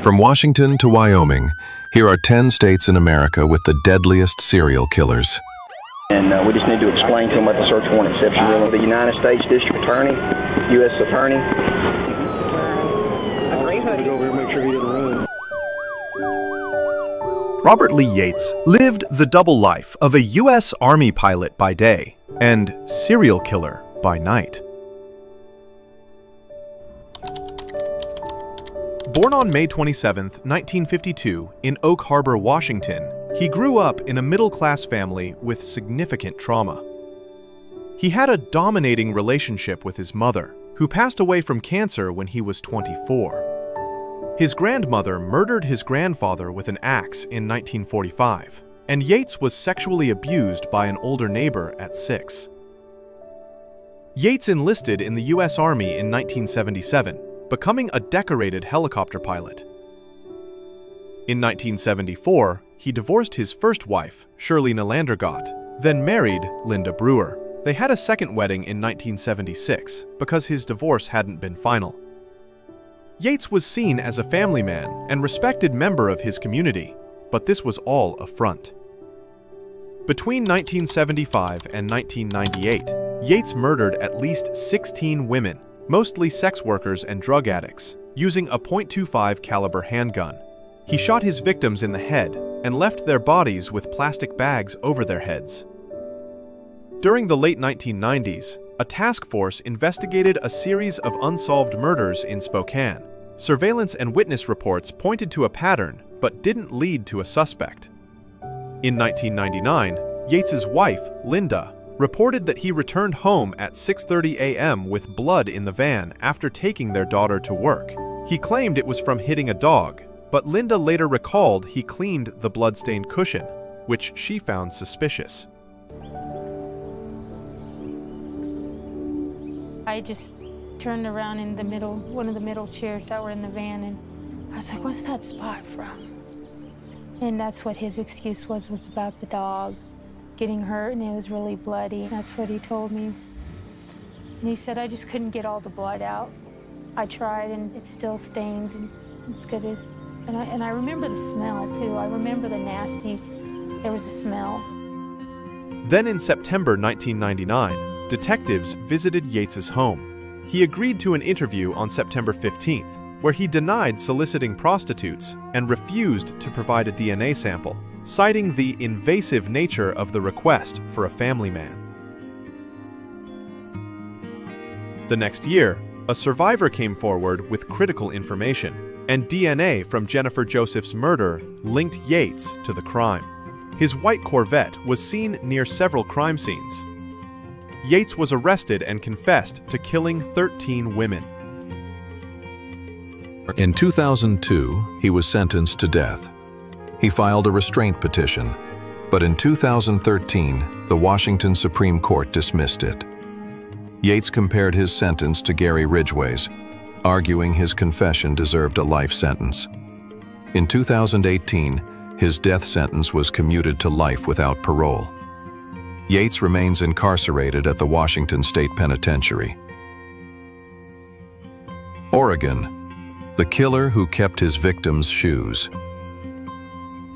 From Washington to Wyoming, here are 10 states in America with the deadliest serial killers. And we just need to explain to them what the search warrant exception is. The United States District Attorney, U.S. Attorney. Go over and make sure he didn't run. Robert Lee Yates lived the double life of a U.S. Army pilot by day and serial killer by night. Born on May 27, 1952, in Oak Harbor, Washington, he grew up in a middle-class family with significant trauma. He had a dominating relationship with his mother, who passed away from cancer when he was 24. His grandmother murdered his grandfather with an axe in 1945, and Yates was sexually abused by an older neighbor at 6. Yates enlisted in the U.S. Army in 1977, becoming a decorated helicopter pilot. In 1974, he divorced his first wife, Shirley Nelandergott, then married Linda Brewer. They had a second wedding in 1976 because his divorce hadn't been final. Yates was seen as a family man and respected member of his community, but this was all a front. Between 1975 and 1998, Yates murdered at least 16 women, mostly sex workers and drug addicts, using a .25 caliber handgun. He shot his victims in the head and left their bodies with plastic bags over their heads. During the late 1990s, a task force investigated a series of unsolved murders in Spokane. Surveillance and witness reports pointed to a pattern, but didn't lead to a suspect. In 1999, Yates's wife, Linda, reported that he returned home at 6:30 a.m. with blood in the van after taking their daughter to work. He claimed it was from hitting a dog, but Linda later recalled he cleaned the blood-stained cushion, which she found suspicious. I just turned around in the middle, one of the middle chairs that were in the van, and I was like, what's that spot from? And that's what his excuse was about the dog getting hurt, and it was really bloody. That's what he told me. And he said, I just couldn't get all the blood out. I tried, and it's still stained, and it's good. And I remember the smell, too. I remember the nasty, there was a smell. Then in September 1999, detectives visited Yates's home. He agreed to an interview on September 15th, where he denied soliciting prostitutes and refused to provide a DNA sample, citing the invasive nature of the request for a family man. The next year, a survivor came forward with critical information, and DNA from Jennifer Joseph's murder linked Yates to the crime. His white Corvette was seen near several crime scenes. Yates was arrested and confessed to killing 13 women. In 2002, he was sentenced to death. He filed a restraint petition, but in 2013, the Washington Supreme Court dismissed it. Yates compared his sentence to Gary Ridgway's, arguing his confession deserved a life sentence. In 2018, his death sentence was commuted to life without parole. Yates remains incarcerated at the Washington State Penitentiary. Oregon, the killer who kept his victims' shoes.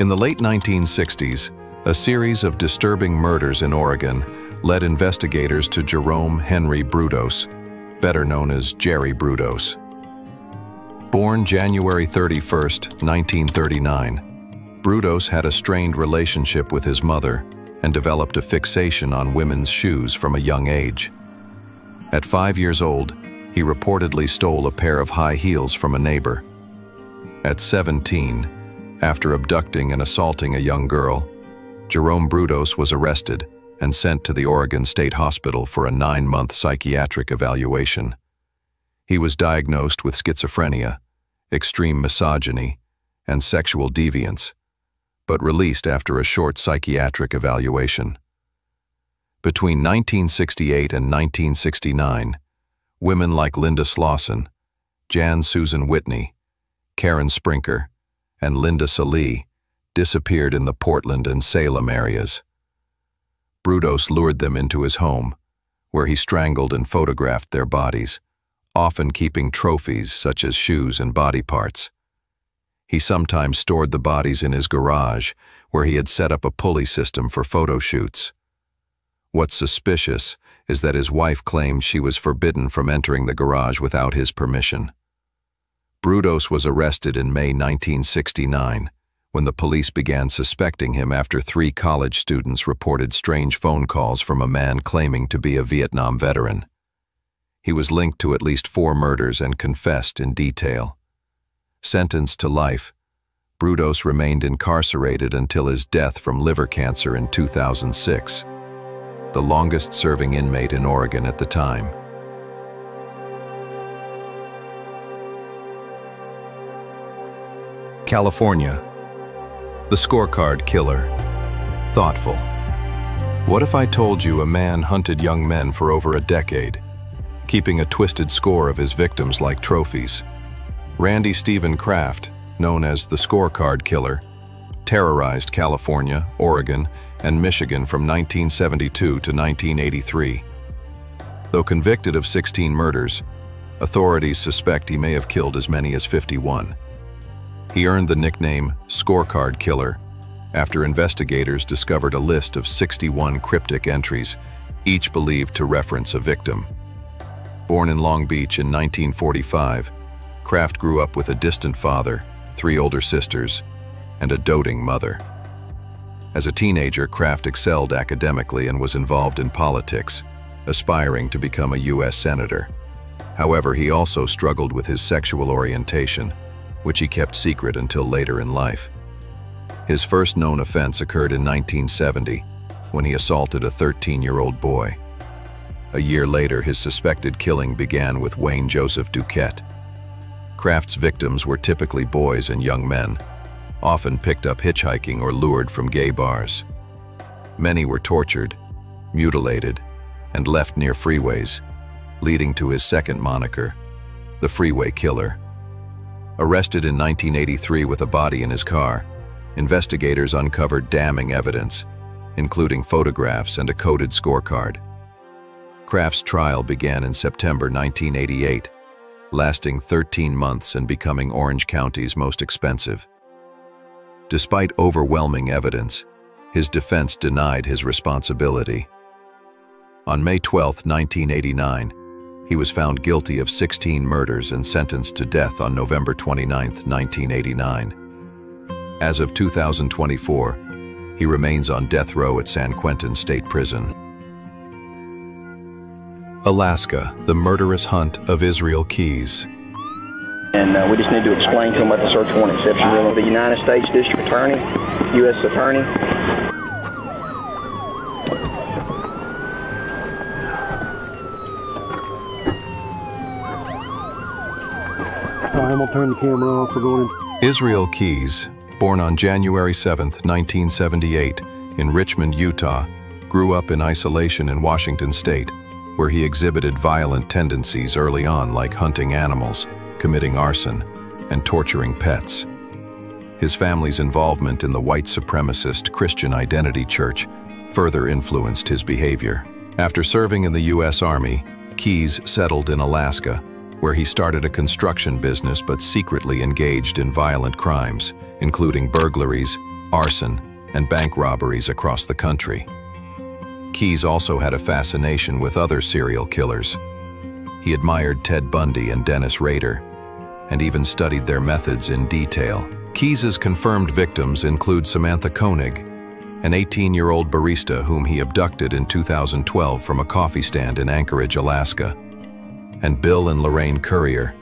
In the late 1960s, a series of disturbing murders in Oregon led investigators to Jerome Henry Brudos, better known as Jerry Brudos. Born January 31, 1939, Brudos had a strained relationship with his mother and developed a fixation on women's shoes from a young age. At 5 years old, he reportedly stole a pair of high heels from a neighbor. At 17, after abducting and assaulting a young girl, Jerome Brudos was arrested and sent to the Oregon State Hospital for a 9-month psychiatric evaluation. He was diagnosed with schizophrenia, extreme misogyny, and sexual deviance, but released after a short psychiatric evaluation. Between 1968 and 1969, women like Linda Slauson, Jan Susan Whitney, Karen Sprinker, and Linda Salee disappeared in the Portland and Salem areas. Brudos lured them into his home, where he strangled and photographed their bodies, often keeping trophies such as shoes and body parts. He sometimes stored the bodies in his garage, where he had set up a pulley system for photo shoots. What's suspicious is that his wife claimed she was forbidden from entering the garage without his permission. Brudos was arrested in May 1969, when the police began suspecting him after 3 college students reported strange phone calls from a man claiming to be a Vietnam veteran. He was linked to at least 4 murders and confessed in detail. Sentenced to life, Brudos remained incarcerated until his death from liver cancer in 2006, the longest-serving inmate in Oregon at the time. California. The Scorecard Killer. Thoughtful. What if I told you a man hunted young men for over a decade, keeping a twisted score of his victims like trophies? Randy Stephen Kraft, known as the Scorecard Killer, terrorized California, Oregon, and Michigan from 1972 to 1983. Though convicted of 16 murders, authorities suspect he may have killed as many as 51. He earned the nickname Scorecard Killer after investigators discovered a list of 61 cryptic entries, each believed to reference a victim. Born in Long Beach in 1945, Kraft grew up with a distant father, 3 older sisters, and a doting mother. As a teenager, Kraft excelled academically and was involved in politics, aspiring to become a U.S. senator. However, he also struggled with his sexual orientation, which he kept secret until later in life. His first known offense occurred in 1970, when he assaulted a 13-year-old boy. A year later, his suspected killing began with Wayne Joseph Duquette. Kraft's victims were typically boys and young men, often picked up hitchhiking or lured from gay bars. Many were tortured, mutilated, and left near freeways, leading to his second moniker, the Freeway Killer. Arrested in 1983 with a body in his car, investigators uncovered damning evidence, including photographs and a coded scorecard. Kraft's trial began in September 1988, lasting 13 months and becoming Orange County's most expensive. Despite overwhelming evidence, his defense denied his responsibility. On May 12, 1989, he was found guilty of 16 murders and sentenced to death on November 29, 1989. As of 2024, he remains on death row at San Quentin State Prison. Alaska, the murderous hunt of Israel Keyes. And we just need to explain to them what the search warrant exception is. The United States District Attorney, U.S. Attorney. I'm going to turn the camera off. We're going in. Israel Keyes, born on January 7, 1978, in Richmond, Utah, grew up in isolation in Washington State, where he exhibited violent tendencies early on, like hunting animals, committing arson, and torturing pets. His family's involvement in the white supremacist Christian Identity Church further influenced his behavior. After serving in the U.S. Army, Keyes settled in Alaska, where he started a construction business but secretly engaged in violent crimes, including burglaries, arson, and bank robberies across the country. Keyes also had a fascination with other serial killers. He admired Ted Bundy and Dennis Rader, and even studied their methods in detail. Keyes's confirmed victims include Samantha Koenig, an 18-year-old barista whom he abducted in 2012 from a coffee stand in Anchorage, Alaska, and Bill and Lorraine Currier,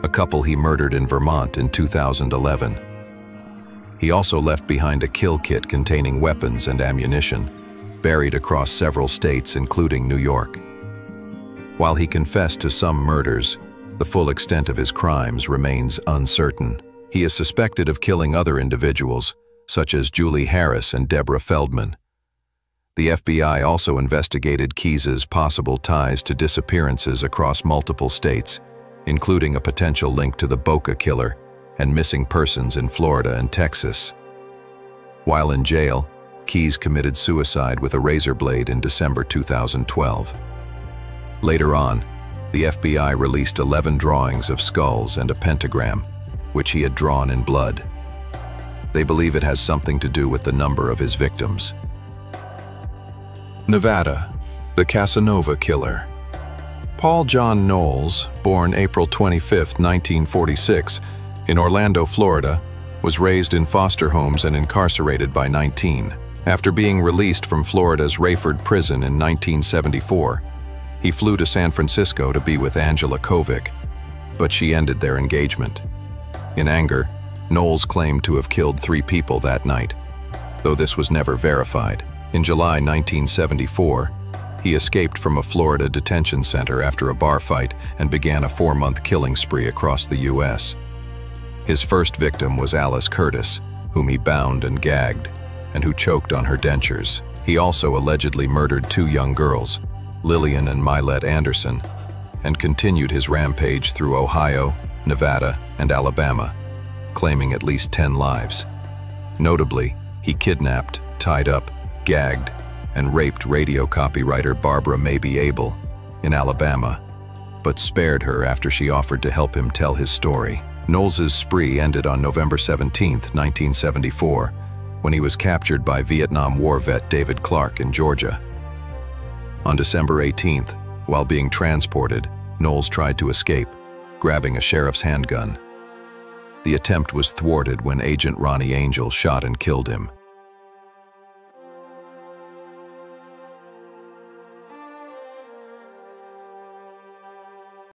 a couple he murdered in Vermont in 2011. He also left behind a kill kit containing weapons and ammunition, buried across several states, including New York. While he confessed to some murders, the full extent of his crimes remains uncertain. He is suspected of killing other individuals, such as Julie Harris and Deborah Feldman. The FBI also investigated Keyes's possible ties to disappearances across multiple states, including a potential link to the Boca killer and missing persons in Florida and Texas. While in jail, Keyes committed suicide with a razor blade in December 2012. Later on, the FBI released 11 drawings of skulls and a pentagram, which he had drawn in blood. They believe it has something to do with the number of his victims. Nevada, the Casanova killer. Paul John Knowles, born April 25, 1946, in Orlando, Florida, was raised in foster homes and incarcerated by 19. After being released from Florida's Rayford prison in 1974, he flew to San Francisco to be with Angela Kovic, but she ended their engagement. In anger, Knowles claimed to have killed 3 people that night, though this was never verified. In July 1974, he escaped from a Florida detention center after a bar fight and began a 4-month killing spree across the U.S. His first victim was Alice Curtis, whom he bound and gagged, and who choked on her dentures. He also allegedly murdered 2 young girls, Lillian and Mylette Anderson, and continued his rampage through Ohio, Nevada, and Alabama, claiming at least 10 lives. Notably, he kidnapped, tied up, gagged, and raped radio copywriter Barbara Mabie Abel in Alabama, but spared her after she offered to help him tell his story. Knowles's spree ended on November 17, 1974, when he was captured by Vietnam War vet David Clark in Georgia. On December 18th, while being transported, Knowles tried to escape, grabbing a sheriff's handgun. The attempt was thwarted when Agent Ronnie Angel shot and killed him.